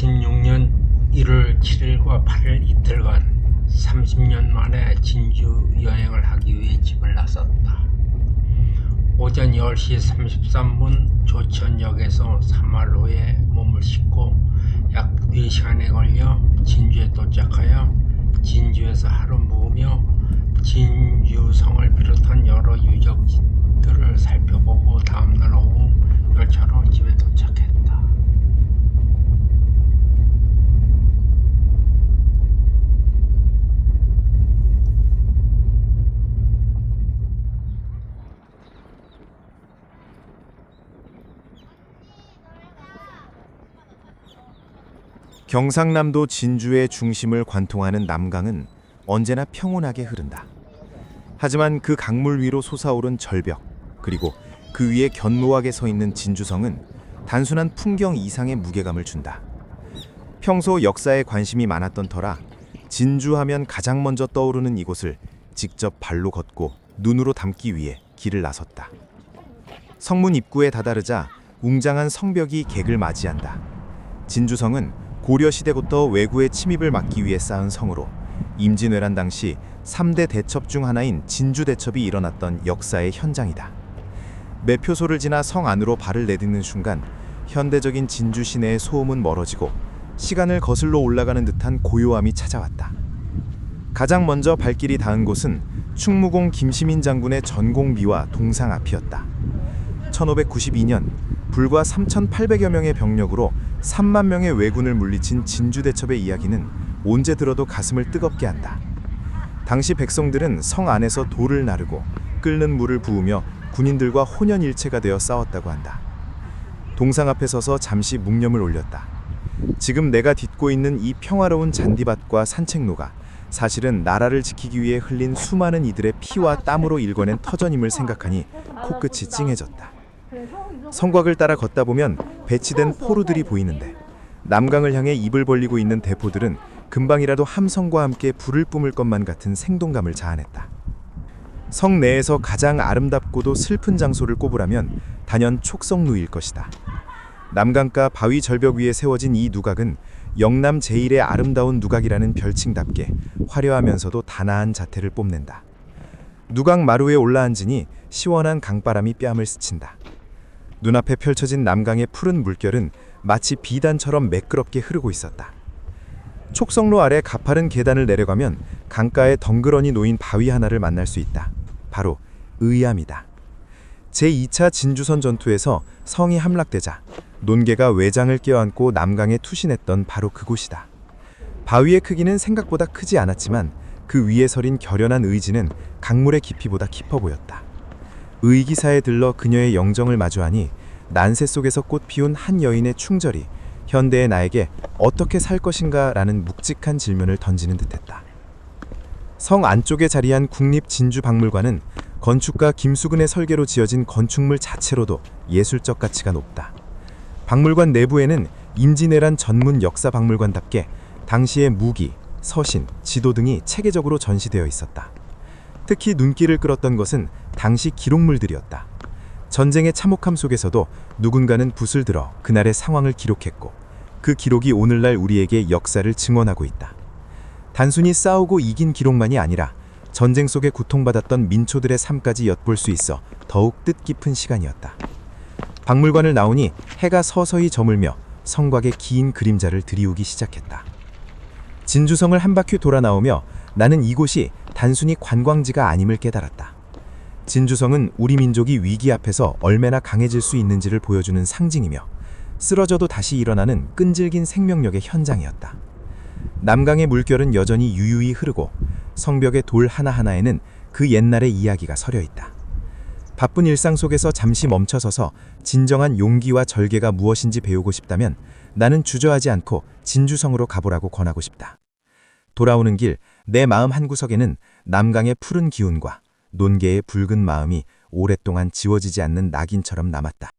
2016년 1월 7일과 8일 이틀간 30년 만에 진주 여행을 하기 위해 집을 나섰다. 오전 10시 33분 조천역에서 사마로에 몸을 싣고 약 4시간에 걸려 진주에 도착하여 진주에서 하루 묵으며 진주성을 비롯한 여러 유적지들을 살펴보고 다음날 오후 열차로 집에 도착했다. 경상남도 진주의 중심을 관통하는 남강은 언제나 평온하게 흐른다. 하지만 그 강물 위로 솟아오른 절벽, 그리고 그 위에 견고하게 서 있는 진주성은 단순한 풍경 이상의 무게감을 준다. 평소 역사에 관심이 많았던 터라 진주하면 가장 먼저 떠오르는 이곳을 직접 발로 걷고 눈으로 담기 위해 길을 나섰다. 성문 입구에 다다르자 웅장한 성벽이 객을 맞이한다. 진주성은 고려시대부터 외구의 침입을 막기 위해 쌓은 성으로 임진왜란 당시 3대 대첩 중 하나인 진주대첩이 일어났던 역사의 현장이다. 매표소를 지나 성 안으로 발을 내딛는 순간 현대적인 진주 시내의 소음은 멀어지고 시간을 거슬러 올라가는 듯한 고요함이 찾아왔다. 가장 먼저 발길이 닿은 곳은 충무공 김시민 장군의 전공비와 동상 앞이었다. 1592년 불과 3,800여 명의 병력으로 3만 명의 왜군을 물리친 진주대첩의 이야기는 언제 들어도 가슴을 뜨겁게 한다. 당시 백성들은 성 안에서 돌을 나르고 끓는 물을 부으며 군인들과 혼연일체가 되어 싸웠다고 한다. 동상 앞에 서서 잠시 묵념을 올렸다. 지금 내가 딛고 있는 이 평화로운 잔디밭과 산책로가 사실은 나라를 지키기 위해 흘린 수많은 이들의 피와 땀으로 일궈낸 터전임을 생각하니 코끝이 찡해졌다. 성곽을 따라 걷다 보면 배치된 포루들이 보이는데 남강을 향해 입을 벌리고 있는 대포들은 금방이라도 함성과 함께 불을 뿜을 것만 같은 생동감을 자아냈다. 성 내에서 가장 아름답고도 슬픈 장소를 꼽으라면 단연 촉성루일 것이다. 남강가 바위 절벽 위에 세워진 이 누각은 영남 제1의 아름다운 누각이라는 별칭답게 화려하면서도 단아한 자태를 뽐낸다. 누각 마루에 올라앉으니 시원한 강바람이 뺨을 스친다. 눈앞에 펼쳐진 남강의 푸른 물결은 마치 비단처럼 매끄럽게 흐르고 있었다. 촉성로 아래 가파른 계단을 내려가면 강가에 덩그러니 놓인 바위 하나를 만날 수 있다. 바로 의암이다. 제2차 진주선 전투에서 성이 함락되자 논개가 외장을 껴안고 남강에 투신했던 바로 그곳이다. 바위의 크기는 생각보다 크지 않았지만 그 위에 서린 결연한 의지는 강물의 깊이보다 깊어 보였다. 의기사에 들러 그녀의 영정을 마주하니 난세 속에서 꽃 피운 한 여인의 충절이 현대의 나에게 어떻게 살 것인가 라는 묵직한 질문을 던지는 듯했다. 성 안쪽에 자리한 국립진주박물관은 건축가 김수근의 설계로 지어진 건축물 자체로도 예술적 가치가 높다. 박물관 내부에는 임진왜란 전문 역사박물관답게 당시의 무기, 서신, 지도 등이 체계적으로 전시되어 있었다. 특히 눈길을 끌었던 것은 당시 기록물들이었다. 전쟁의 참혹함 속에서도 누군가는 붓을 들어 그날의 상황을 기록했고 그 기록이 오늘날 우리에게 역사를 증언하고 있다. 단순히 싸우고 이긴 기록만이 아니라 전쟁 속에 고통받았던 민초들의 삶까지 엿볼 수 있어 더욱 뜻깊은 시간이었다. 박물관을 나오니 해가 서서히 저물며 성곽의 긴 그림자를 들이우기 시작했다. 진주성을 한 바퀴 돌아 나오며 나는 이곳이 단순히 관광지가 아님을 깨달았다. 진주성은 우리 민족이 위기 앞에서 얼마나 강해질 수 있는지를 보여주는 상징이며 쓰러져도 다시 일어나는 끈질긴 생명력의 현장이었다. 남강의 물결은 여전히 유유히 흐르고 성벽의 돌 하나하나에는 그 옛날의 이야기가 서려 있다. 바쁜 일상 속에서 잠시 멈춰서서 진정한 용기와 절개가 무엇인지 배우고 싶다면 나는 주저하지 않고 진주성으로 가보라고 권하고 싶다. 돌아오는 길 내 마음 한구석에는 남강의 푸른 기운과 논개의 붉은 마음이 오랫동안 지워지지 않는 낙인처럼 남았다.